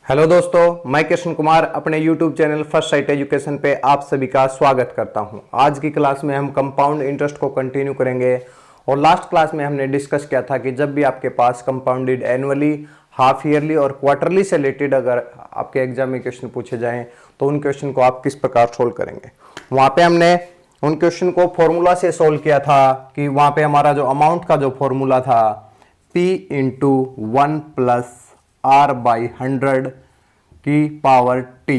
Hello दोस्तों, मैं कृष्ण कुमार अपने YouTube channel first sight education पे आप सभी का स्वागत करता हूं। आज की क्लास में हम कंपाउंड इंटरेस्ट को कंटिन्यू करेंगे और लास्ट क्लास में हमने डिस्कस किया था कि जब भी आपके पास कंपाउंडेड एनुअली, हाफ ईयरली और क्वार्टरली से रिलेटेड अगर आपके एग्जाम में क्वेश्चन पूछे जाएं तो उन क्वेश्चन को आप किस प्रकार सोल्व करेंगे। वहाँ पे हमने उन क्वेश्चन को फॉर्मूला से सोल्व किया था कि वहाँ पे हमारा जो अमाउंट का जो फॉर्मूला था P into 1 plus R by 100 की पावर T।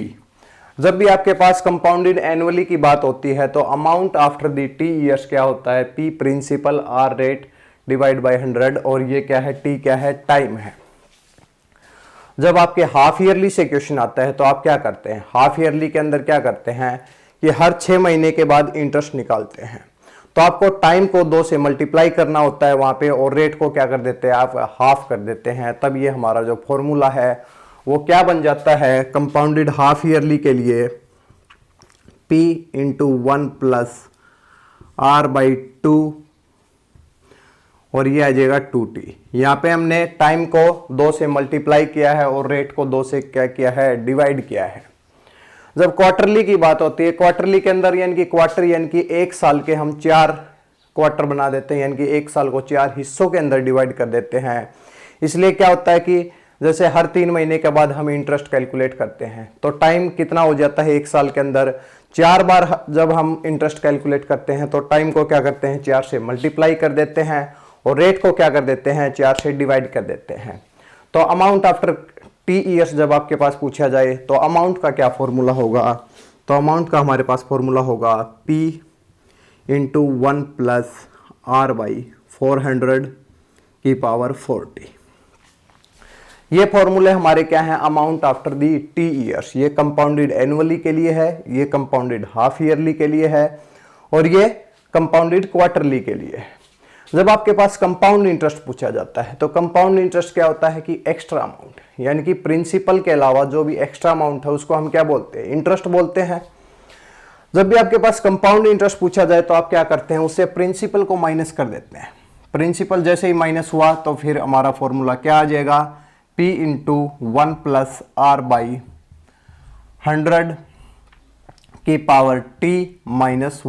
जब भी आपके पास कंपाउंडेड एनुअली की बात होती है तो amount after the T years क्या होता है, P principal, R rate divide by 100 और ये क्या है, T क्या है, टाइम है। जब आपके हाफ ईयरली से क्वेश्चन आता है तो आप क्या करते हैं, हाफ ईयरली के अंदर क्या करते हैं कि हर 6 महीने के बाद इंटरेस्ट निकालते हैं। तो आपको टाइम को 2 से मल्टीप्लाई करना होता है वहां पे और रेट को क्या कर देते हैं, आप हाफ कर देते हैं। तब ये हमारा जो फॉर्मूला है वो क्या बन जाता है कंपाउंडेड हाफ ईयरली के लिए, P into 1 plus R by 2 और ये आ जाएगा 2T। यहाँ पे हमने टाइम को 2 से मल्टीप्लाई किया है और रेट को 2 से क्या किया है, डिवाइड किया है। जब क्वार्टरली की बात होती है, क्वार्टरली के अंदर यानी कि क्वार्टर यानी कि एक साल के हम 4 क्वार्टर बना देते हैं, यानी कि एक साल को 4 हिस्सों के अंदर डिवाइड कर देते हैं। इसलिए क्या होता है कि जैसे हर 3 महीने के बाद हम इंटरेस्ट कैलकुलेट करते हैं तो टाइम कितना हो जाता है, एक साल के अंदर 4 बार जब हम इंटरेस्ट कैलकुलेट करते हैं तो टाइम को क्या करते हैं, 4 से मल्टीप्लाई कर देते हैं और रेट को क्या कर देते हैं, 4 से डिवाइड कर देते हैं। तो अमाउंट आफ्टर T ईयर्स जब आपके पास पूछा जाए तो अमाउंट का क्या फॉर्मूला होगा, तो अमाउंट का हमारे पास फॉर्मूला होगा P into 1 plus R by 400 की पावर 40। ये फॉर्मूले हमारे क्या हैं, amount after the T years. ये कंपाउंडेड एनुअली के लिए है, ये कंपाउंडेड हाफ ईयरली के लिए है और ये कंपाउंडेड क्वार्टरली के लिए है। जब आपके पास कंपाउंड इंटरेस्ट पूछा जाता है तो कंपाउंड इंटरेस्ट क्या होता है कि एक्स्ट्रा अमाउंट, यानी कि प्रिंसिपल के अलावा जो भी एक्स्ट्रा अमाउंट है उसको हम क्या बोलते हैं, इंटरेस्ट बोलते हैं। जब भी आपके पास कंपाउंड इंटरेस्ट पूछा जाए तो आप क्या करते हैं, उससे प्रिंसिपल को माइनस कर देते हैं। प्रिंसिपल जैसे ही माइनस हुआ तो फिर हमारा फॉर्मूला क्या आ जाएगा, P into 1 plus R by 100 की पावर T माइनस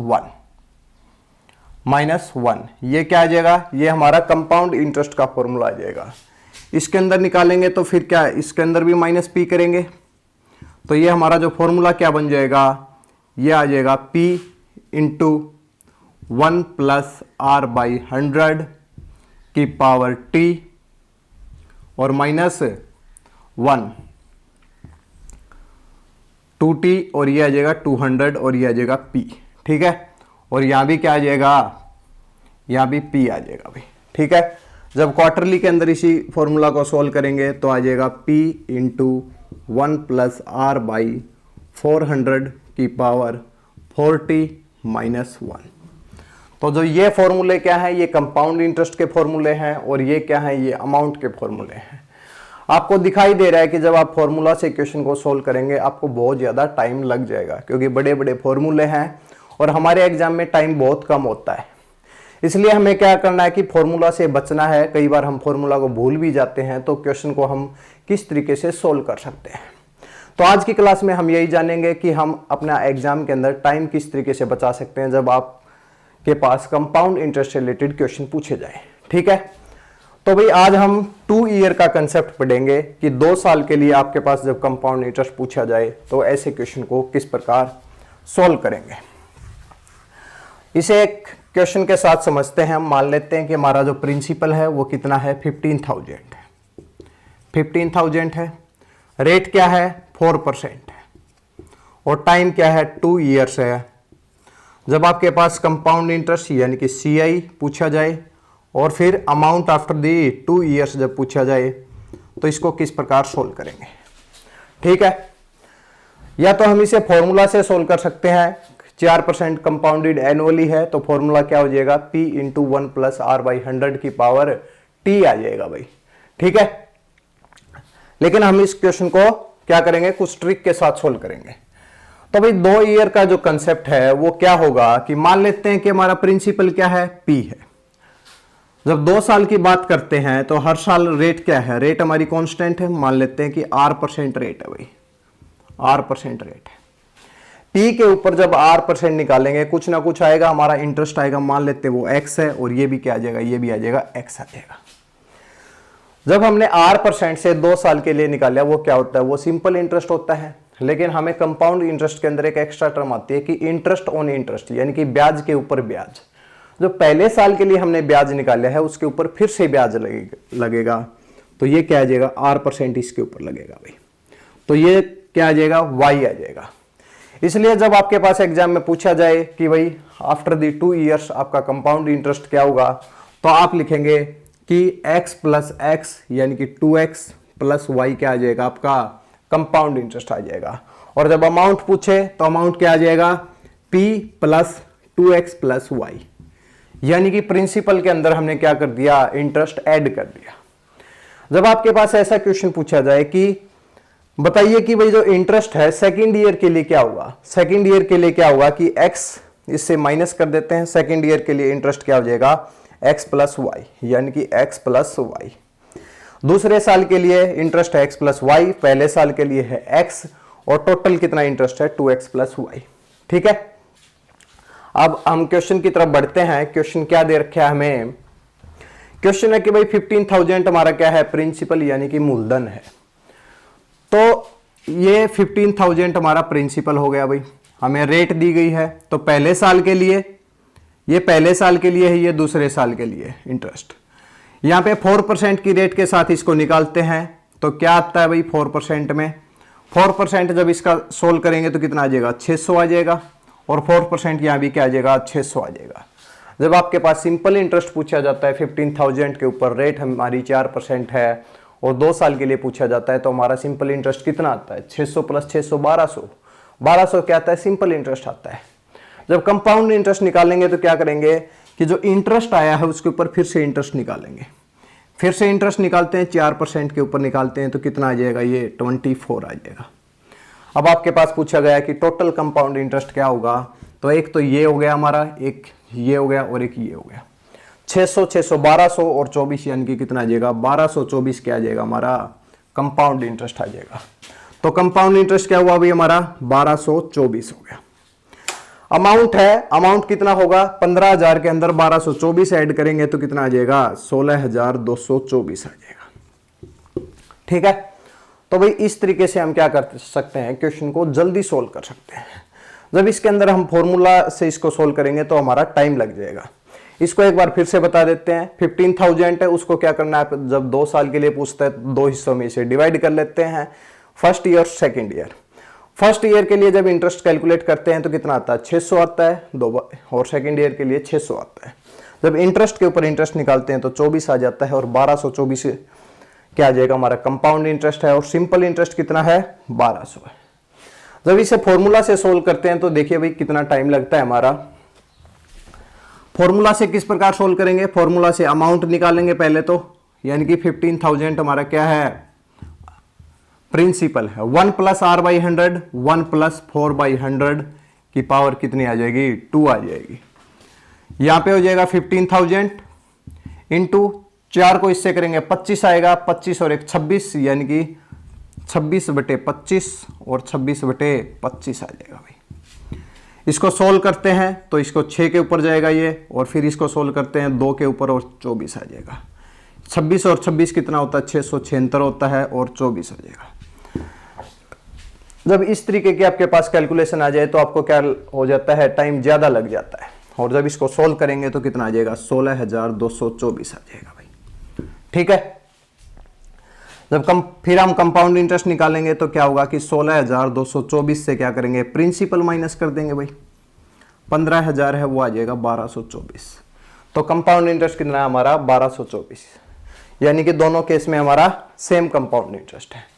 1। ये क्या आ जाएगा, ये हमारा कंपाउंड इंटरेस्ट का फॉर्मूला आ जाएगा। इसके अंदर निकालेंगे तो फिर क्या, इसके अंदर भी माइनस P करेंगे तो ये हमारा जो फॉर्मूला क्या बन जाएगा, ये आ जाएगा P into 1 plus R by 100 की पावर T और माइनस 1 2T और ये आ जाएगा 200 और ये आ जाएगा P, ठीक है। और यहां भी क्या आ जाएगा, यहां भी P आ जाएगा भाई, ठीक है। जब क्वार्टरली के अंदर इसी फॉर्मूला को सॉल्व करेंगे तो आ जाएगा P into 1 plus R by 400 की पावर 40 माइनस 1। तो जो ये फॉर्मूले क्या है, ये कंपाउंड इंटरेस्ट के फॉर्मूले हैं और ये क्या है, ये अमाउंट के फॉर्मूले हैं। आपको दिखाई दे रहा है कि जब आप फॉर्मूला से क्वेश्चन को सोल्व करेंगे आपको बहुत ज़्यादा टाइम लग जाएगा क्योंकि बड़े बड़े फॉर्मूले हैं और हमारे एग्जाम में टाइम बहुत कम होता है। इसलिए हमें क्या करना है कि फॉर्मूला से बचना है। कई बार हम फॉर्मूला को भूल भी जाते हैं तो क्वेश्चन को हम किस तरीके से सोल्व कर सकते हैं। तो आज की क्लास में हम यही जानेंगे कि हम अपना एग्जाम के अंदर टाइम किस तरीके से बचा सकते हैं जब आपके पास कंपाउंड इंटरेस्ट से रिलेटेड क्वेश्चन पूछे जाए, ठीक है। तो भाई आज हम 2 ईयर का कंसेप्ट पढ़ेंगे कि 2 साल के लिए आपके पास जब कंपाउंड इंटरेस्ट पूछा जाए तो ऐसे क्वेश्चन को किस प्रकार सोल्व करेंगे। इसे एक क्वेश्चन के साथ समझते हैं। हम मान लेते हैं कि हमारा जो प्रिंसिपल है वो कितना है, 15,000 है। रेट क्या है, 4% है और टाइम क्या है, 2 ईयर्स है। जब आपके पास कंपाउंड इंटरेस्ट यानी कि CI पूछा जाए और फिर अमाउंट आफ्टर दी 2 ईयर्स जब पूछा जाए तो इसको किस प्रकार सोल्व करेंगे, ठीक है। या तो हम इसे फॉर्मूला से सोल्व कर सकते हैं। 4% कंपाउंडेड एनुअली है तो फॉर्मूला क्या हो जाएगा, P into 1 plus R by 100 की पावर T आ जाएगा भाई, ठीक है। लेकिन हम इस क्वेश्चन को क्या करेंगे, कुछ ट्रिक के साथ सोल्व करेंगे। तो भाई 2 ईयर का जो कंसेप्ट है वो क्या होगा कि मान लेते हैं कि हमारा प्रिंसिपल क्या है, P है। जब 2 साल की बात करते हैं तो हर साल रेट क्या है, रेट हमारी कांस्टेंट है, मान लेते हैं कि R% रेट है भाई, R% रेट है। P के ऊपर जब R% निकालेंगे कुछ ना कुछ आएगा, हमारा इंटरेस्ट आएगा, मान लेते हैं वो X है, और ये भी क्या आ जाएगा, ये भी आ जाएगा X आ जाएगा। जब हमने R% से 2 साल के लिए निकाला, वो क्या होता है, वो सिंपल इंटरेस्ट होता है। लेकिन हमें कंपाउंड इंटरेस्ट के अंदर एक एक्स्ट्रा टर्म आती है कि इंटरेस्ट ऑन इंटरेस्ट, यानी कि ब्याज के ऊपर ब्याज। जो पहले साल के लिए हमने ब्याज निकाला है उसके ऊपर फिर से ब्याज लगेगा, तो ये क्या आ जाएगा, R% इसके ऊपर लगेगा भाई, तो ये क्या आ जाएगा, Y आ जाएगा। इसलिए जब आपके पास एग्जाम में पूछा जाए कि भाई आफ्टर दी 2 ईयर्स आपका कंपाउंड इंटरेस्ट क्या होगा, तो आप लिखेंगे कि x प्लस एक्स यानी कि 2x प्लस वाई क्या आ जाएगा, आपका कंपाउंड इंटरेस्ट आ जाएगा। और जब अमाउंट पूछे तो अमाउंट क्या आ जाएगा, p plus 2x plus Y, यानी कि प्रिंसिपल के अंदर हमने क्या कर दिया, इंटरेस्ट ऐड कर दिया। जब आपके पास ऐसा क्वेश्चन पूछा जाए कि बताइए कि भाई जो इंटरेस्ट है सेकंड ईयर के लिए क्या होगा, सेकंड ईयर के लिए क्या होगा कि x इससे माइनस कर देते हैं, सेकंड ईयर के लिए इंटरेस्ट क्या हो जाएगा, x प्लस वाई, यानी कि x प्लस वाई। दूसरे साल के लिए इंटरेस्ट है x प्लस वाई, पहले साल के लिए है x, और टोटल कितना इंटरेस्ट है 2x प्लस वाई। ठीक है, अब हम क्वेश्चन की तरफ बढ़ते हैं। क्वेश्चन क्या दे रखा है हमें, क्वेश्चन है कि भाई 15,000 हमारा क्या है, प्रिंसिपल यानी कि मूलधन है। तो ये 15,000 हमारा प्रिंसिपल हो गया भाई, हमें रेट दी गई है, तो पहले साल के लिए, ये पहले साल के लिए है, ये दूसरे साल के लिए इंटरेस्ट। यहाँ पे 4% की रेट के साथ इसको निकालते हैं, तो क्या आता है भाई 4% में, 4% जब इसका सोल्व करेंगे तो कितना आ जाएगा, 600 आ जाएगा, और 4% यहाँ भी क्या आ जाएगा, 600 आ जाएगा। जब आपके पास सिंपल इंटरेस्ट पूछा जाता है 15,000 के ऊपर, रेट हमारी 4% है, और 2 साल के लिए पूछा जाता है, तो हमारा सिंपल इंटरेस्ट कितना आता है, 600 प्लस 600 1200, 1200 क्या आता है, सिंपल इंटरेस्ट आता है। जब कंपाउंड इंटरेस्ट निकालेंगे तो क्या करेंगे कि जो इंटरेस्ट आया है उसके ऊपर फिर से इंटरेस्ट निकालेंगे, फिर से इंटरेस्ट निकालते हैं, 4% के ऊपर निकालते हैं, तो कितना आ जाएगा, ये 24 आ जाएगा। अब आपके पास पूछा गया कि टोटल कंपाउंड इंटरेस्ट क्या होगा, तो एक तो ये हो गया हमारा, एक ये हो गया, और एक ये हो गया। 600 600 1200 और 24 यानी कि कितना आ जाएगा, 1224 क्या आ जाएगा, हमारा कंपाउंड इंटरेस्ट आ जाएगा। तो कंपाउंड इंटरेस्ट क्या हुआ भाई हमारा, 1224 हो गया। अमाउंट है, अमाउंट कितना होगा, 15,000 के अंदर 1224 ऐड करेंगे तो कितना आ जाएगा, 16,224 आ जाएगा। ठीक है, तो भाई इस तरीके से हम क्या कर सकते हैं, क्वेश्चन को जल्दी सोल्व कर सकते हैं। जब इसके अंदर हम फॉर्मूला से इसको सोल्व करेंगे तो हमारा टाइम लग जाएगा। इसको एक बार फिर से बता देते हैं, 15,000 है, उसको क्या करना है, जब 2 साल के लिए पूछता है 2 हिस्सों में इसे डिवाइड कर लेते हैं, first year second year. First year के लिए जब इंटरेस्ट कैलकुलेट करते हैं तो कितना आता है, 600 आता है 2 बार, और सेकेंड ईयर के लिए 600 आता है। जब इंटरेस्ट के ऊपर इंटरेस्ट निकालते हैं तो 24 आ जाता है, और 1224 क्या आ जाएगा, हमारा कंपाउंड इंटरेस्ट है, और सिंपल इंटरेस्ट कितना है, 1200 है। जब इसे फॉर्मूला से सोल्व करते हैं तो देखिए भाई कितना टाइम लगता है हमारा। फॉर्मूला से किस प्रकार सोल्व करेंगे, फॉर्मूला से अमाउंट निकालेंगे पहले तो, यानी कि 15,000 हमारा क्या है, प्रिंसिपल है, 1 plus R by 100, 1 plus 4 by 100 की पावर कितनी आ जाएगी, 2 आ जाएगी। यहां पे हो जाएगा 15,000 इंटू 4 को इससे करेंगे 25 आएगा, 25 और 1 26, यानी कि 26/25 और 26/25 आ जाएगा भाई। इसको सोल्व करते हैं तो इसको 6 के ऊपर जाएगा ये, और फिर इसको सोल्व करते हैं 2 के ऊपर और 24 आ जाएगा। 26 और 26 कितना होता है, 676 होता है, और 24 आ जाएगा। जब इस तरीके की आपके पास कैलकुलेशन आ जाए तो आपको क्या हो जाता है, टाइम ज्यादा लग जाता है, और जब इसको सोल्व करेंगे तो कितना आ जाएगा, 16,224 आ जाएगा भाई। ठीक है, जब फिर हम कंपाउंड इंटरेस्ट निकालेंगे तो क्या होगा कि 16,224 से क्या करेंगे, प्रिंसिपल माइनस कर देंगे भाई, 15,000 है वो आ जाएगा 1224। तो कंपाउंड इंटरेस्ट कितना है हमारा, 1224, यानी कि दोनों केस में हमारा सेम कंपाउंड इंटरेस्ट है।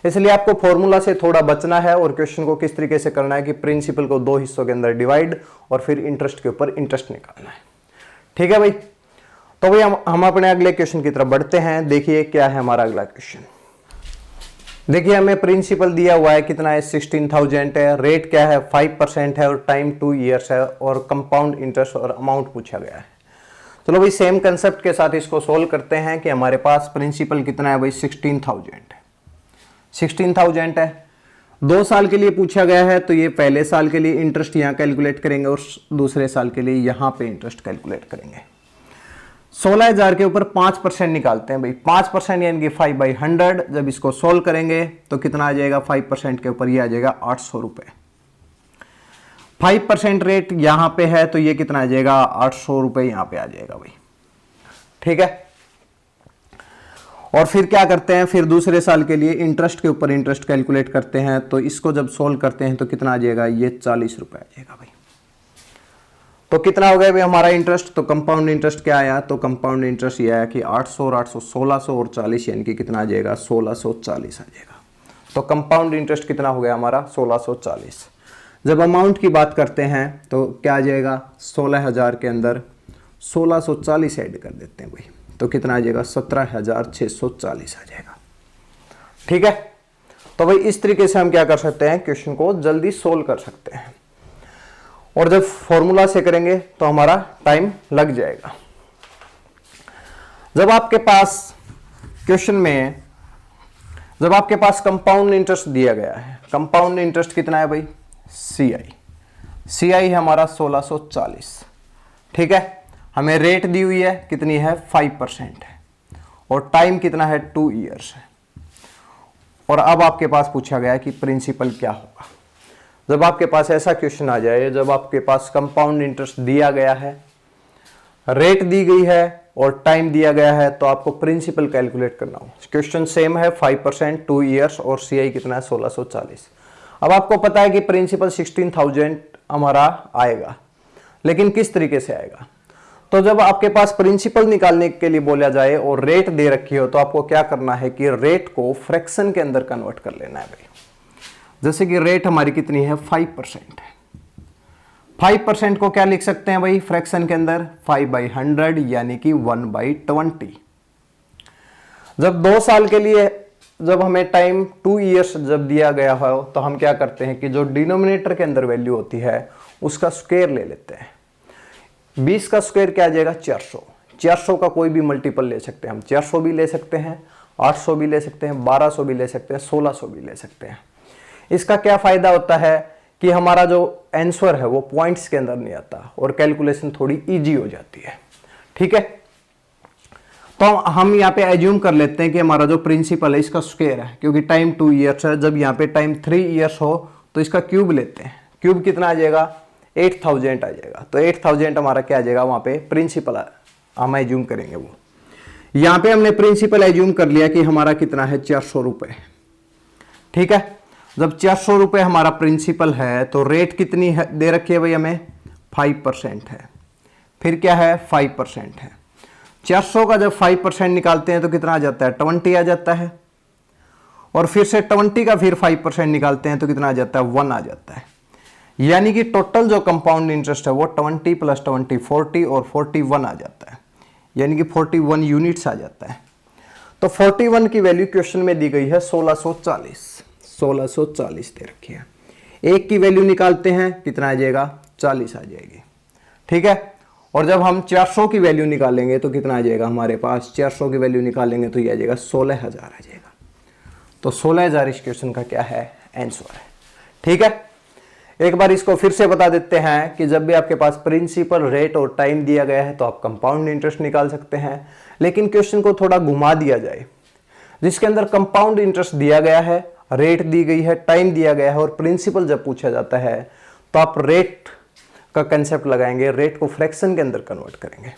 इसलिए आपको फॉर्मूला से थोड़ा बचना है, और क्वेश्चन को किस तरीके से करना है कि प्रिंसिपल को 2 हिस्सों के अंदर डिवाइड, और फिर इंटरेस्ट के ऊपर इंटरेस्ट निकालना है। ठीक है भाई, तो भाई हम अपने अगले क्वेश्चन की तरफ बढ़ते हैं। देखिए क्या है हमारा अगला क्वेश्चन। देखिए हमें प्रिंसिपल दिया हुआ है, कितना है, 16,000 है, रेट क्या है, 5% है, और टाइम 2 ईयर्स है, और कंपाउंड इंटरेस्ट और अमाउंट पूछा गया है। चलो भाई सेम कंसेप्ट के साथ इसको सोल्व करते हैं कि हमारे पास प्रिंसिपल कितना है भाई 16,000 है। 16,000 है, 2 साल के लिए पूछा गया है, तो ये पहले साल के लिए इंटरेस्ट यहाँ कैलकुलेट करेंगे और दूसरे साल के लिए यहाँ पे इंटरेस्ट कैलकुलेट करेंगे। 16,000 के ऊपर 5% निकालते हैं भाई, 5% यानी कि 5/100। जब इसको सोल्व करेंगे तो कितना आ जाएगा, 5% के ऊपर ये आ जाएगा 800 रुपये। 5% रेट यहां पे है तो ये कितना आ जाएगा, 800 रुपये यहां पे आ जाएगा भाई, ठीक है। और फिर क्या करते हैं, फिर दूसरे साल के लिए इंटरेस्ट के ऊपर इंटरेस्ट कैलकुलेट करते हैं, तो इसको जब सोल्व करते हैं तो कितना आ जाएगा, ये 40 रुपये आ जाएगा भाई। तो कितना हो गया भाई हमारा इंटरेस्ट, तो कंपाउंड इंटरेस्ट क्या आया, तो कंपाउंड इंटरेस्ट ये आया कि 800 और 800 1600 और 40 यानी कि कितना आ जाएगा, 1640 आ जाएगा। तो कंपाउंड इंटरेस्ट कितना हो गया हमारा, 1640। जब अमाउंट की बात करते हैं तो क्या आ जाएगा, 16,000 के अंदर 1640 ऐड कर देते हैं भाई, तो कितना आ जाएगा, 17,640 आ जाएगा, ठीक है। तो भाई इस तरीके से हम क्या कर सकते हैं, क्वेश्चन को जल्दी सोल्व कर सकते हैं। और जब फॉर्मूला से करेंगे तो हमारा टाइम लग जाएगा। जब आपके पास क्वेश्चन में जब आपके पास कंपाउंड इंटरेस्ट दिया गया है, कंपाउंड इंटरेस्ट कितना है भाई, CI है हमारा 1640, ठीक है। हमें रेट दी हुई है कितनी है, 5% है, और टाइम कितना है, 2 ईयर्स है। और अब आपके पास पूछा गया है कि प्रिंसिपल क्या होगा। जब आपके पास ऐसा क्वेश्चन आ जाए, जब आपके पास कंपाउंड इंटरेस्ट दिया गया है, रेट दी गई है और टाइम दिया गया है, तो आपको प्रिंसिपल कैलकुलेट करना हो। क्वेश्चन सेम है, 5%, 2 ईयर्स और CI कितना है, 1640। अब आपको पता है कि प्रिंसिपल 16,000 हमारा आएगा, लेकिन किस तरीके से आएगा। तो जब आपके पास प्रिंसिपल निकालने के लिए बोला जाए और रेट दे रखी हो, तो आपको क्या करना है कि रेट को फ्रैक्शन के अंदर कन्वर्ट कर लेना है भाई। जैसे कि रेट हमारी कितनी है, 5% है। 5% को क्या लिख सकते हैं भाई फ्रैक्शन के अंदर, 5/100 यानी कि 1/20। जब 2 साल के लिए जब हमें टाइम 2 ईयर्स जब दिया गया हो, तो हम क्या करते हैं कि जो डिनोमिनेटर के अंदर वैल्यू होती है उसका स्क्वायर ले लेते हैं। 20 का स्क्वायर क्या आ जाएगा, 400। 400 का कोई भी मल्टीपल ले सकते हैं हम, 400 भी ले सकते हैं, 800 भी ले सकते हैं, 1200 भी ले सकते हैं, 1600 भी ले सकते हैं। इसका क्या फायदा होता है कि हमारा जो आंसर है वो पॉइंट्स के अंदर नहीं आता और कैलकुलेशन थोड़ी इजी हो जाती है, ठीक है। तो हम यहाँ पे एज्यूम कर लेते हैं कि हमारा जो प्रिंसिपल है इसका स्क्वायर है, क्योंकि टाइम 2 ईयर्स है। जब यहाँ पे टाइम 3 ईयर्स हो तो इसका क्यूब लेते हैं, क्यूब कितना आ जाएगा, 8,000 आ जाएगा। तो 8,000 हमारा क्या आ जाएगा, वहां पे प्रिंसिपल हम एज्यूम करेंगे। वो यहाँ पे हमने प्रिंसिपल एज्यूम कर लिया कि हमारा कितना है, 400 रुपये, ठीक है। जब 400 रुपये हमारा प्रिंसिपल है तो रेट कितनी है दे रखी है भाई हमें, 5% है। फिर क्या है, 5% है। 400 का जब 5% निकालते हैं तो कितना आ जाता है, 20 आ जाता है। और फिर से 20 का फिर 5% निकालते हैं तो कितना आ जाता है, 1 आ जाता है। यानी कि टोटल जो कंपाउंड इंटरेस्ट है वो 20 + 20 40 और 41 आ जाता है, यानी कि 41 यूनिट्स आ जाता है। तो 41 की वैल्यू क्वेश्चन में दी गई है 1640 दे रखी है। एक की वैल्यू निकालते हैं कितना आ जाएगा, 40 आ जाएगी, ठीक है। और जब हम 400 की वैल्यू निकालेंगे तो कितना आ जाएगा हमारे पास, 400 की वैल्यू निकालेंगे तो ये आ जाएगा 16,000 आ जाएगा। तो 16,000 इस क्वेश्चन का क्या है, आंसर है, ठीक है। एक बार इसको फिर से बता देते हैं कि जब भी आपके पास प्रिंसिपल, रेट और टाइम दिया गया है तो आप कंपाउंड इंटरेस्ट निकाल सकते हैं। लेकिन क्वेश्चन को थोड़ा घुमा दिया जाए, जिसके अंदर कंपाउंड इंटरेस्ट दिया गया है, रेट दी गई है, टाइम दिया गया है और प्रिंसिपल जब पूछा जाता है तो आप रेट का कंसेप्ट लगाएंगे, रेट को फ्रैक्शन के अंदर कन्वर्ट करेंगे।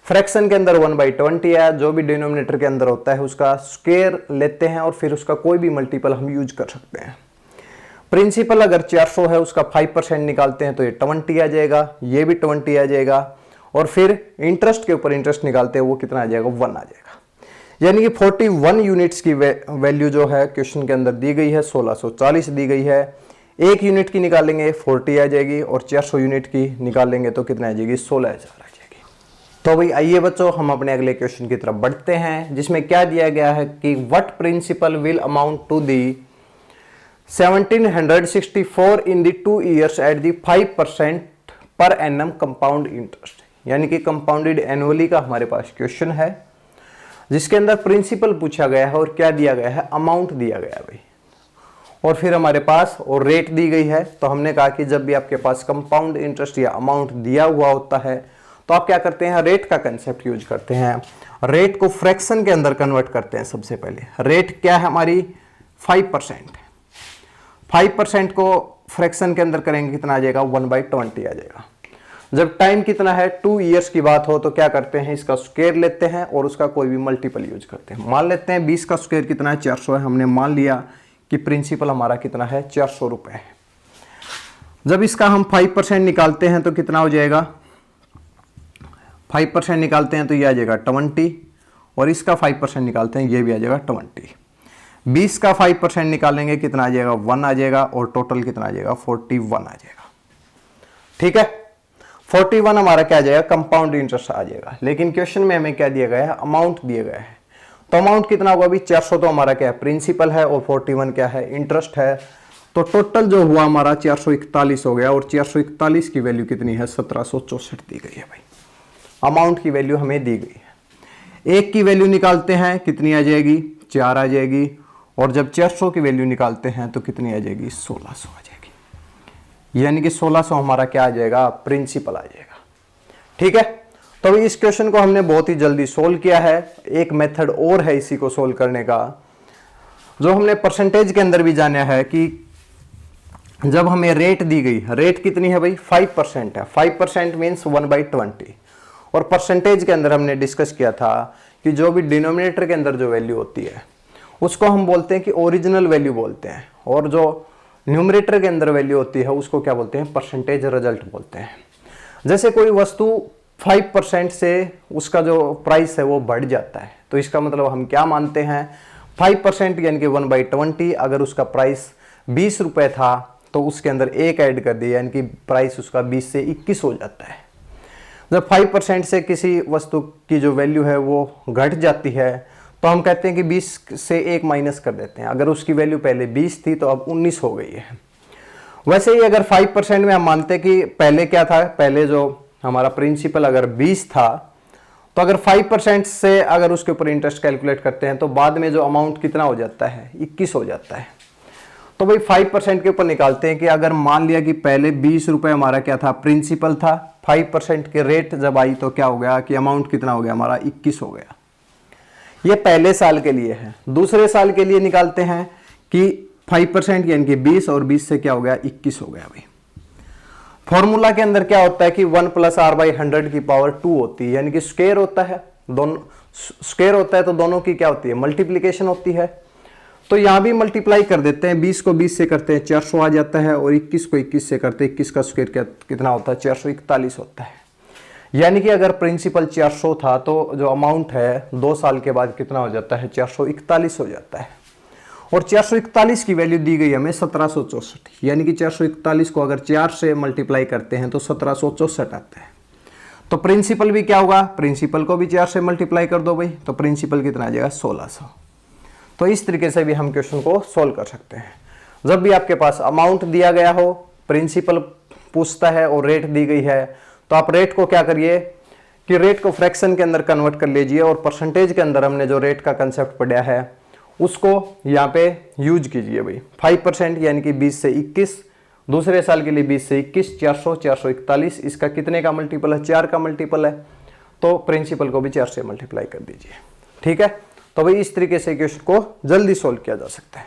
फ्रैक्शन के अंदर 1/20 है, जो भी डिनोमिनेटर के अंदर होता है उसका स्क्वायर लेते हैं और फिर उसका कोई भी मल्टीपल हम यूज कर सकते हैं। प्रिंसिपल अगर 400 है उसका 5% निकालते हैं तो ये 20 आ जाएगा, ये भी 20 आ जाएगा। और फिर इंटरेस्ट के ऊपर इंटरेस्ट निकालते हैं वो कितना आ जाएगा, 1 आ जाएगा। यानी कि 41 यूनिट्स की वैल्यू जो है क्वेश्चन के अंदर दी गई है, 1640 दी गई है। 1 यूनिट की निकालेंगे 40 आ जाएगी और 400 यूनिट की निकालेंगे तो कितना आ जाएगी, 16,000 आ जाएगी। तो भाई आइए बच्चों हम अपने अगले क्वेश्चन की तरफ बढ़ते हैं, जिसमें क्या दिया गया है कि what principal will amount to the 1764 in the 2 years at the 5% per annum compound interest. यानी कि कंपाउंडेड एनुअली का हमारे पास क्वेश्चन है, जिसके अंदर प्रिंसिपल पूछा गया है और क्या दिया गया है, अमाउंट दिया गया है भाई, और फिर हमारे पास और रेट दी गई है। तो हमने कहा कि जब भी आपके पास कंपाउंड इंटरेस्ट या अमाउंट दिया हुआ होता है तो आप क्या करते हैं, रेट का कंसेप्ट यूज करते हैं, रेट को फ्रैक्शन के अंदर कन्वर्ट करते हैं। सबसे पहले रेट क्या है हमारी 5%, 5% को फ्रैक्शन के अंदर करेंगे कितना आ जाएगा, 1/20 आ जाएगा। जब टाइम कितना है 2 ईयर्स की बात हो तो क्या करते हैं, इसका स्क्वायर लेते हैं और उसका कोई भी मल्टीपल यूज करते हैं। मान लेते हैं 20 का स्क्वायर कितना है, 400 है। हमने मान लिया कि प्रिंसिपल हमारा कितना है, 400 रुपए है। जब इसका हम 5% निकालते हैं तो कितना हो जाएगा, 5% निकालते हैं तो ये आ जाएगा 20, और इसका 5% निकालते हैं ये भी आ जाएगा 20। 20 का 5% निकालेंगे कितना आ जाएगा, 1 आ जाएगा, और टोटल कितना आ जाएगा, 41 आ जाएगा। ठीक है, 41 हमारा क्या आ जाएगा, कंपाउंड इंटरेस्ट आ जाएगा। लेकिन क्वेश्चन में हमें क्या दिया गया है, अमाउंट दिया गया है। तो अमाउंट कितना होगा अभी, 400 तो हमारा क्या है, प्रिंसिपल है, और 41 क्या है, इंटरेस्ट है। तो टोटल जो हुआ हमारा 441 हो गया, और 441 की वैल्यू कितनी है, 1764 दी गई है भाई। अमाउंट की वैल्यू हमें दी गई है। एक की वैल्यू निकालते हैं कितनी आ जाएगी, 4 आ जाएगी, और जब 400 की वैल्यू निकालते हैं तो कितनी आ जाएगी, 1600 आ जाएगी। यानी कि 1600 हमारा क्या आ जाएगा, प्रिंसिपल आ जाएगा। ठीक है, तो इस क्वेश्चन को हमने बहुत ही जल्दी सोल्व किया है। एक मेथड और है इसी को सोल्व करने का, जो हमने परसेंटेज के अंदर भी जाना है कि जब हमें रेट दी गई, रेट कितनी है भाई, 5% है। 5% मीन्स 1/20, और परसेंटेज के अंदर हमने डिस्कस किया था कि जो भी डिनोमिनेटर के अंदर जो वैल्यू होती है उसको हम बोलते हैं कि ओरिजिनल वैल्यू बोलते हैं, और जो न्यूमरेटर के अंदर वैल्यू होती है उसको क्या बोलते हैं, परसेंटेज रिजल्ट बोलते हैं। जैसे कोई वस्तु 5% से उसका जो प्राइस है वो बढ़ जाता है, तो इसका मतलब हम क्या मानते हैं, 5% यानी कि 1/20। अगर उसका प्राइस 20 रुपए था तो उसके अंदर 1 ऐड कर दिया, यानी कि प्राइस उसका 20 से 21 हो जाता है। जब 5% से किसी वस्तु की जो वैल्यू है वो घट जाती है तो हम कहते हैं कि 20 से 1 माइनस कर देते हैं। अगर उसकी वैल्यू पहले 20 थी तो अब 19 हो गई है। वैसे ही अगर 5% में हम मानते हैं कि पहले क्या था, पहले जो हमारा प्रिंसिपल अगर 20 था, तो अगर 5% से अगर उसके ऊपर इंटरेस्ट कैलकुलेट करते हैं तो बाद में जो अमाउंट कितना हो जाता है, 21 हो जाता है। तो भाई 5% के ऊपर निकालते हैं कि अगर मान लिया कि पहले 20 रुपए हमारा क्या था, प्रिंसिपल था, 5% के रेट जब आई तो क्या हो गया कि अमाउंट कितना हो गया हमारा, 21 हो गया। ये पहले साल के लिए है। दूसरे साल के लिए निकालते हैं कि 5% यानी कि 20, और 20 से क्या हो गया, 21 हो गया भाई। फॉर्मूला के अंदर क्या होता है कि 1 + r/100 की पावर 2 होती है, यानी कि स्क्वायर होता है, दोनों स्क्वायर होता है तो दोनों की क्या होती है, मल्टीप्लीकेशन होती है। तो यहां भी मल्टीप्लाई कर देते हैं, 20 को 20 से करते हैं 400 आ जाता है, और 21 को 21 से करते हैं, 21 का स्क्वायर कितना होता है, 441 होता है। यानी कि अगर प्रिंसिपल 400 था तो जो अमाउंट है 2 साल के बाद कितना हो जाता है, 441 हो जाता है। और 441 की वैल्यू दी गई हमें 1764, यानी कि 441 को अगर 4 से मल्टीप्लाई करते हैं तो 1764 आता है। तो प्रिंसिपल भी क्या होगा, प्रिंसिपल को भी 4 से मल्टीप्लाई कर दो भाई, तो प्रिंसिपल कितना आ जाएगा, 1600। तो इस तरीके से भी हम क्वेश्चन को सोल्व कर सकते हैं। जब भी आपके पास अमाउंट दिया गया हो, प्रिंसिपल पूछता है और रेट दी गई है, तो आप रेट को क्या करिए कि रेट को फ्रैक्शन के अंदर कन्वर्ट कर लीजिए, और परसेंटेज के अंदर हमने जो रेट का कंसेप्ट पढ़ा है उसको यहाँ पे यूज कीजिए भाई। 5% यानी कि 20 से 21, दूसरे साल के लिए 20 से 21, 400, 441, इसका कितने का मल्टीपल है, 4 का मल्टीपल है, तो प्रिंसिपल को भी 4 से मल्टीप्लाई कर दीजिए। ठीक है, तो भाई इस तरीके से क्वेश्चन को जल्दी सोल्व किया जा सकता है।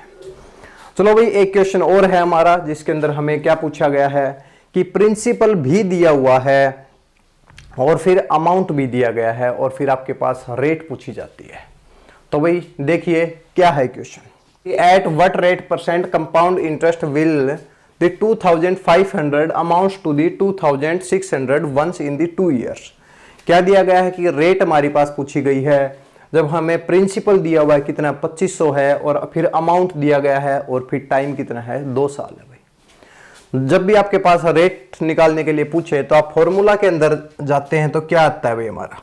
चलो भाई एक क्वेश्चन और है हमारा, जिसके अंदर हमें क्या पूछा गया है कि प्रिंसिपल भी दिया हुआ है और फिर अमाउंट भी दिया गया है, और फिर आपके पास रेट पूछी जाती है। तो भाई देखिए क्या है question, at what rate % compound interest will the 2500 amounts to the 2600 once in the 2 years. क्या दिया गया है कि रेट हमारी पास पूछी गई है, जब हमें प्रिंसिपल दिया हुआ है कितना 2500 है, और फिर अमाउंट दिया गया है, और फिर टाइम कितना है 2 साल है भाई। जब भी आपके पास रेट निकालने के लिए पूछे तो आप फॉर्मूला के अंदर जाते हैं तो क्या आता है भाई, हमारा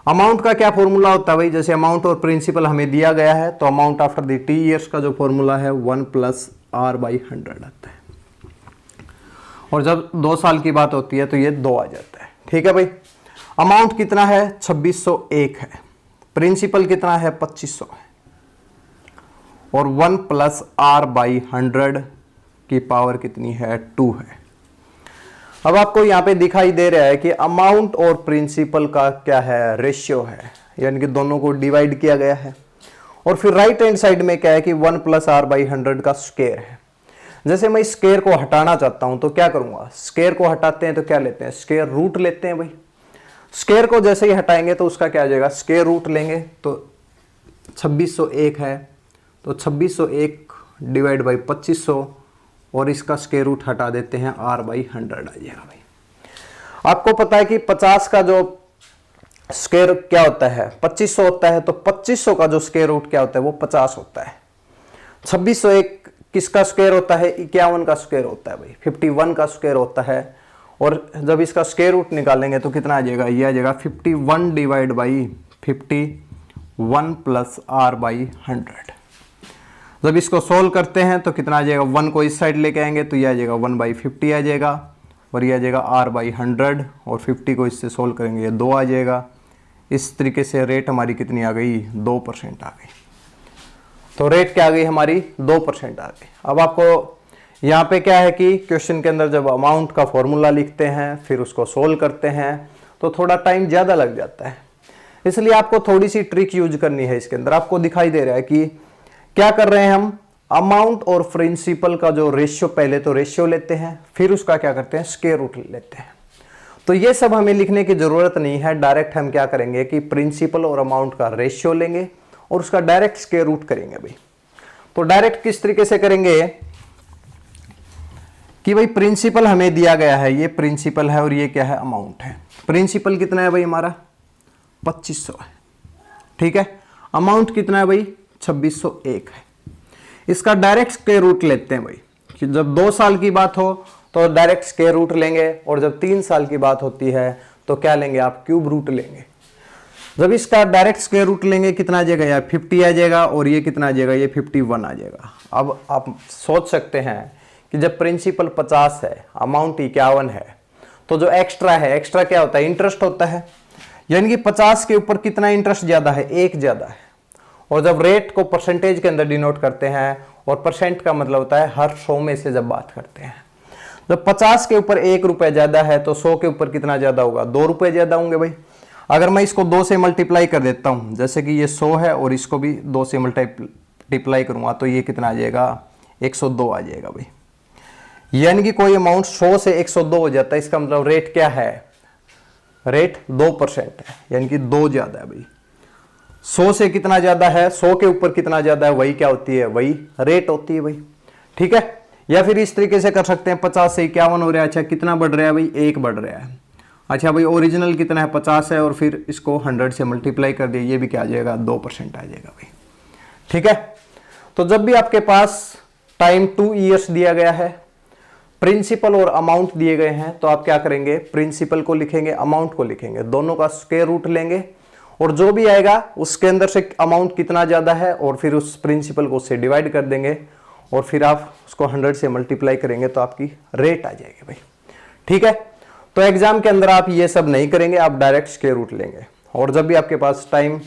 अमाउंट का क्या फॉर्मूला होता है भाई। जैसे अमाउंट और प्रिंसिपल हमें दिया गया है तो amount after the t years का जो फॉर्मूला है 1 + r/100 आता है, और जब 2 साल की बात होती है तो ये 2 आ जाता है। ठीक है भाई, अमाउंट कितना है 2601 है, प्रिंसिपल कितना है 2500 है, और 1 प्लस आर बाई 100 की पावर कितनी है 2 है। अब आपको यहां पे दिखाई दे रहा है कि अमाउंट और प्रिंसिपल का क्या है रेशियो है, यानी कि दोनों को डिवाइड किया गया है। और फिर राइट हैंड साइड में क्या है कि 1 प्लस आर बाई 100 का स्क्वायर है। जैसे मैं स्क्वायर को हटाना चाहता हूं तो क्या करूंगा, स्क्वायर को हटाते हैं तो क्या लेते हैं, स्क्वायर रूट लेते हैं भाई। स्क्वायर को जैसे ही हटाएंगे तो उसका क्या आ जाएगा, स्क्वायर रूट लेंगे तो 2601 है, तो 2601 डिवाइड बाई 2500 और इसका स्क्वायर रूट हटा देते हैं, r बाई 100 आ जाएगा भाई। आपको पता है कि 50 का जो स्क्वायर क्या होता है 2500 होता है, तो 2500 का जो स्क्वायर रूट क्या होता है वो 50 होता है। 2601 किसका स्क्वायर होता है, 51 का स्क्वायर होता है भाई, 51 का स्क्वायर होता है। और जब इसका स्क्वायर रूट निकालेंगे तो कितना आ जाएगा, ये आ जाएगा 51 divide by 51 plus r by 100। जब इसको सोल्व करते हैं तो कितना आ जाएगा, 1 को इस साइड लेके आएंगे तो ये आ जाएगा 1 बाई 50 आ जाएगा, और ये आ जाएगा r बाई 100, और 50 को इससे सोल्व करेंगे ये 2 आ जाएगा। इस तरीके से रेट हमारी कितनी आ गई, 2% आ गई। तो रेट क्या आ गई हमारी, 2% आ गई। अब आपको यहाँ पे क्या है कि क्वेश्चन के अंदर जब अमाउंट का फॉर्मूला लिखते हैं फिर उसको सोल्व करते हैं तो थोड़ा टाइम ज़्यादा लग जाता है, इसलिए आपको थोड़ी सी ट्रिक यूज करनी है। इसके अंदर आपको दिखाई दे रहा है कि क्या कर रहे हैं हम, अमाउंट और प्रिंसिपल का जो रेशियो, पहले तो रेशियो लेते हैं फिर उसका क्या करते हैं स्क्वायर रूट लेते हैं। तो ये सब हमें लिखने की जरूरत नहीं है, डायरेक्ट हम क्या करेंगे कि प्रिंसिपल और अमाउंट का रेशियो लेंगे और उसका डायरेक्ट स्क्वायर रूट करेंगे भाई। तो डायरेक्ट किस तरीके से करेंगे कि भाई प्रिंसिपल हमें दिया गया है, ये प्रिंसिपल है और ये क्या है अमाउंट है। प्रिंसिपल कितना है भाई हमारा 2500 है, ठीक है। अमाउंट कितना है भाई 2601 है। इसका डायरेक्ट स्क्वायर रूट लेते हैं भाई, कि जब 2 साल की बात हो तो डायरेक्ट स्क्वायर रूट लेंगे, और जब 3 साल की बात होती है तो क्या लेंगे आप, क्यूब रूट लेंगे। जब इसका डायरेक्ट स्क्वायर रूट लेंगे कितना आ जाएगा यार 50 आ जाएगा, और ये कितना आ जाएगा, ये 51 आ जाएगा। अब आप सोच सकते हैं कि जब प्रिंसिपल 50 है, अमाउंट 51 है, तो जो एक्स्ट्रा है, एक्स्ट्रा क्या होता है, इंटरेस्ट होता है। यानी कि 50 के ऊपर कितना इंटरेस्ट ज्यादा है, 1 ज्यादा है। और जब रेट को परसेंटेज के अंदर डिनोट करते हैं, और परसेंट का मतलब होता है हर 100 में से जब बात करते हैं, जब 50 के ऊपर 1 रुपए ज्यादा है तो 100 के ऊपर कितना ज्यादा होगा, 2 रुपए ज्यादा होंगे भाई। अगर मैं इसको 2 से मल्टीप्लाई कर देता हूं, जैसे कि ये 100 है और इसको भी 2 से मल्टीप्लाई करूंगा तो ये कितना आ जाएगा 102 आ जाएगा भाई। यानी कि कोई अमाउंट 100 से 102 हो जाता है, इसका मतलब रेट क्या है, रेट 2% है, यानी कि 2 ज्यादा है भाई। 100 से कितना ज्यादा है, 100 के ऊपर कितना ज्यादा है, वही क्या होती है, वही रेट होती है भाई, ठीक है। या फिर इस तरीके से कर सकते हैं 50 से 51 हो रहा है, अच्छा कितना बढ़ रहा है भाई, 1 बढ़ रहा है। अच्छा भाई ओरिजिनल कितना है 50 है, और फिर इसको 100 से मल्टीप्लाई कर दिए, ये भी क्या आ जाएगा 2% आ जाएगा भाई, ठीक है। तो जब भी आपके पास टाइम 2 ईयर्स दिया गया है, प्रिंसिपल और अमाउंट दिए गए हैं, तो आप क्या करेंगे, प्रिंसिपल को लिखेंगे, अमाउंट को लिखेंगे, दोनों का स्क्वायर रूट लेंगे, और जो भी आएगा उसके अंदर से अमाउंट कितना ज्यादा है और फिर उस प्रिंसिपल को उससे डिवाइड कर देंगे, और फिर आप उसको 100 से मल्टीप्लाई करेंगे तो आपकी रेट आ जाएगी भाई, ठीक है। तो एग्जाम के अंदर आप ये सब नहीं करेंगे, आप डायरेक्ट स्क्वायर रूट लेंगे। और जब भी आपके पास टाइम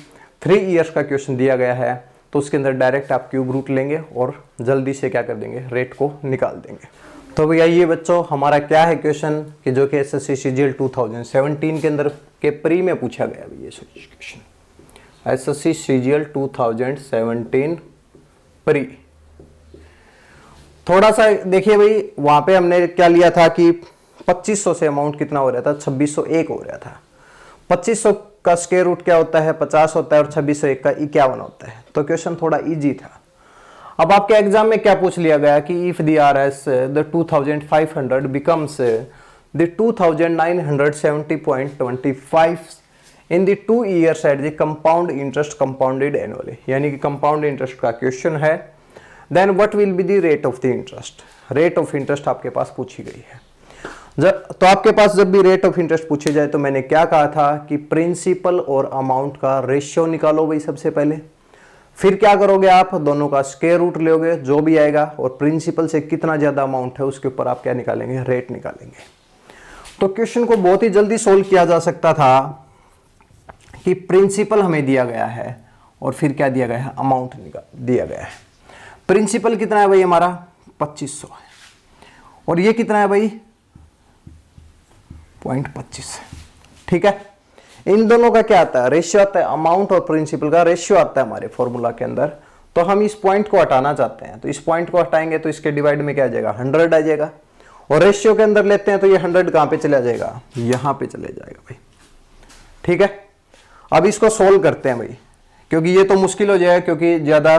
3 ईयर्स का क्वेश्चन दिया गया है तो उसके अंदर डायरेक्ट आप क्यूब रूट लेंगे और जल्दी से क्या कर देंगे, रेट को निकाल देंगे। तो भैया ये बच्चों हमारा क्या है क्वेश्चन कि जो कि एसएससी सीजीएल 2017 के अंदर के प्री में पूछा गया भैया क्वेश्चन, एसएससी सीजीएल 2017 प्री। थोड़ा सा देखिए भाई, वहां पे हमने क्या लिया था कि 2500 से अमाउंट कितना हो रहा था, 2601 हो रहा था। 2500 का स्क्वायर रूट क्या होता है, 50 होता है, और 2601 का 51 होता है। तो क्वेश्चन थोड़ा इजी था। अब आपके एग्जाम में क्या पूछ लिया गया कि if the RS the 2500 becomes the 2970.25 in the 2 years at the compound interest compounded annually, यानी कि कंपाउंड इंटरेस्ट का क्वेश्चन है। Then what will be the rate of the interest, rate of interest आपके पास पूछी गई है। तो आपके पास जब भी रेट ऑफ इंटरेस्ट पूछे जाए तो मैंने क्या कहा था कि प्रिंसिपल और अमाउंट का रेशियो निकालो भाई सबसे पहले, फिर क्या करोगे आप, दोनों का स्क्वायर रूट लोगे जो भी आएगा, और प्रिंसिपल से कितना ज्यादा अमाउंट है उसके ऊपर आप क्या निकालेंगे, रेट निकालेंगे। तो क्वेश्चन को बहुत ही जल्दी सोल्व किया जा सकता था कि प्रिंसिपल हमें दिया गया है और फिर क्या दिया गया है, अमाउंट दिया गया है। प्रिंसिपल कितना है भाई हमारा 2500 है, और ये कितना है भाई 0.25। ठीक है, इन दोनों का क्या आता है, रेशियो आता है, अमाउंट और प्रिंसिपल का रेशियो आता है हमारे फॉर्मूला के अंदर। तो हम इस पॉइंट को हटाना चाहते हैं, तो इस पॉइंट को हटाएंगे तो इसके डिवाइड में क्या आ जाएगा, 100 आ जाएगा, और रेशियो के अंदर लेते हैं तो ये 100 कहां पे चला जाएगा, यहां पे चले जाएगा भाई। ठीक है, अब इसको सोल्व करते हैं भाई, क्योंकि ये तो मुश्किल हो जाएगा, क्योंकि ज्यादा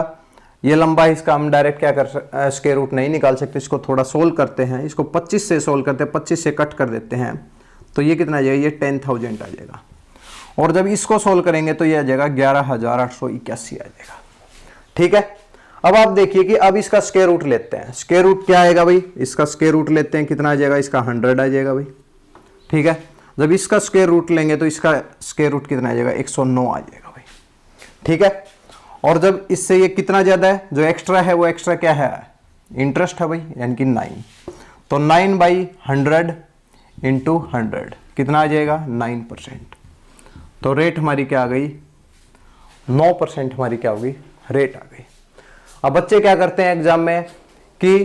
ये लंबा, इसका हम डायरेक्ट क्या कर स्क्वायर रूट नहीं निकाल सकते। इसको थोड़ा सोल्व करते हैं, इसको 25 से सोल्व करते हैं, 25 से कट कर देते हैं तो ये कितना आ जाएगा, ये 10,000 आ जाएगा। और जब इसको सोल्व करेंगे तो ये आ जाएगा 11,881 आ जाएगा। ठीक है, अब आप देखिए कि अब इसका स्क्वायर रूट लेते हैं। स्क्वायर रूट क्या आएगा भाई, इसका स्क्वायर रूट लेते हैं, कितना आ जाएगा, इसका 100 आ जाएगा भाई। ठीक है, जब इसका स्क्वायर रूट लेंगे तो इसका स्क्वायर रूट कितना आ जाएगा, 109 आ जाएगा भाई। ठीक है, और जब इससे ये कितना ज्यादा है, जो एक्स्ट्रा है वो एक्स्ट्रा क्या है, इंटरेस्ट है भाई, यानी कि 9। तो 9/100 इंटू 100 कितना आ जाएगा, 9%। तो रेट हमारी क्या आ गई, 9% हमारी क्या होगी, रेट आ गई। अब बच्चे क्या करते हैं एग्जाम में कि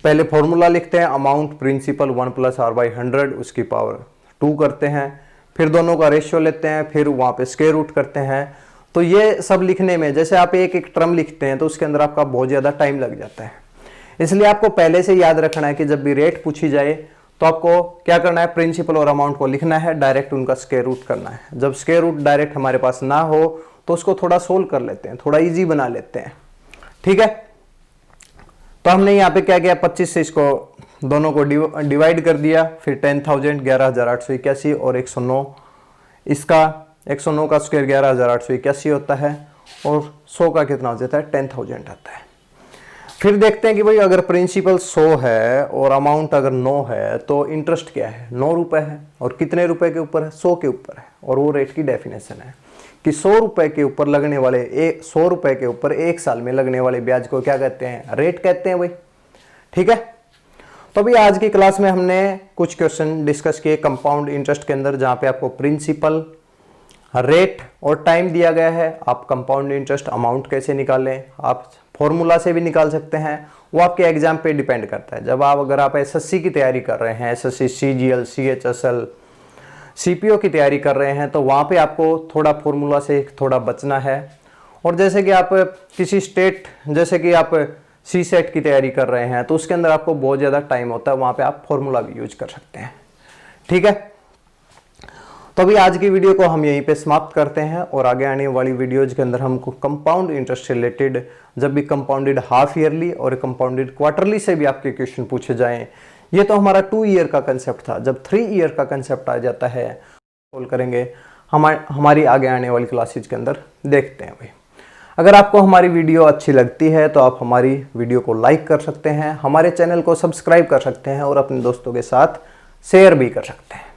पहले फॉर्मूला लिखते हैं, अमाउंट प्रिंसिपल 1 + r/100 उसकी पावर 2 करते हैं, फिर दोनों का रेशियो लेते हैं, फिर वहां पे स्क्वायर रूट करते हैं। तो ये सब लिखने में, जैसे आप एक एक टर्म लिखते हैं तो उसके अंदर आपका बहुत ज्यादा टाइम लग जाता है। इसलिए आपको पहले से याद रखना है कि जब भी रेट पूछी जाए तो आपको क्या करना है, प्रिंसिपल और अमाउंट को लिखना है, डायरेक्ट उनका स्क्वायर रूट करना है। जब स्क्वायर रूट डायरेक्ट हमारे पास ना हो तो उसको थोड़ा सोल्व कर लेते हैं, थोड़ा इजी बना लेते हैं। ठीक है, तो हमने यहाँ पे क्या किया, 25 से इसको दोनों को डिवाइड कर दिया, फिर 10,000 11,881 और 109, इसका 109 का स्क्वायर 11,881 होता है, और 100 का कितना हो जाता है, 10,000 आता है। फिर देखते हैं कि भाई अगर प्रिंसिपल 100 है और अमाउंट अगर 9 है तो इंटरेस्ट क्या है, 9 रुपए है, और कितने रुपए के ऊपर है, 100 के ऊपर है। और वो रेट की डेफिनेशन है कि 100 रुपए के ऊपर लगने वाले 100 रुपए के ऊपर 1 साल में लगने वाले ब्याज को क्या कहते हैं, रेट कहते हैं भाई। ठीक है, तो अभी आज की क्लास में हमने कुछ क्वेश्चन डिस्कस किए कंपाउंड इंटरेस्ट के अंदर, जहां पे आपको प्रिंसिपल, रेट और टाइम दिया गया है। आप कंपाउंड इंटरेस्ट अमाउंट कैसे निकालें, आप फॉर्मूला से भी निकाल सकते हैं, वो आपके एग्जाम पे डिपेंड करता है। जब आप अगर आप एसएससी की तैयारी कर रहे हैं, एसएससी सीजीएल सीएचएसएल सीपीओ की तैयारी कर रहे हैं, तो वहाँ पे आपको थोड़ा फॉर्मूला से थोड़ा बचना है। और जैसे कि आप किसी स्टेट, जैसे कि आप सी सेट की तैयारी कर रहे हैं, तो उसके अंदर आपको बहुत ज़्यादा टाइम होता है, वहाँ पे आप फॉर्मूला भी यूज कर सकते हैं। ठीक है, तो अभी आज की वीडियो को हम यहीं पे समाप्त करते हैं, और आगे आने वाली वीडियोज के अंदर हमको कंपाउंड इंटरेस्ट से रिलेटेड, जब भी कंपाउंडेड हाफ ईयरली और कंपाउंडेड क्वार्टरली से भी आपके क्वेश्चन पूछे जाएं, ये तो हमारा 2 ईयर का कंसेप्ट था। जब 3 ईयर का कंसेप्ट आ जाता है सोल्व करेंगे, हमारी आगे आने वाली क्लासेज के अंदर देखते हैं भाई। अगर आपको हमारी वीडियो अच्छी लगती है तो आप हमारी वीडियो को लाइक कर सकते हैं, हमारे चैनल को सब्सक्राइब कर सकते हैं, और अपने दोस्तों के साथ शेयर भी कर सकते हैं।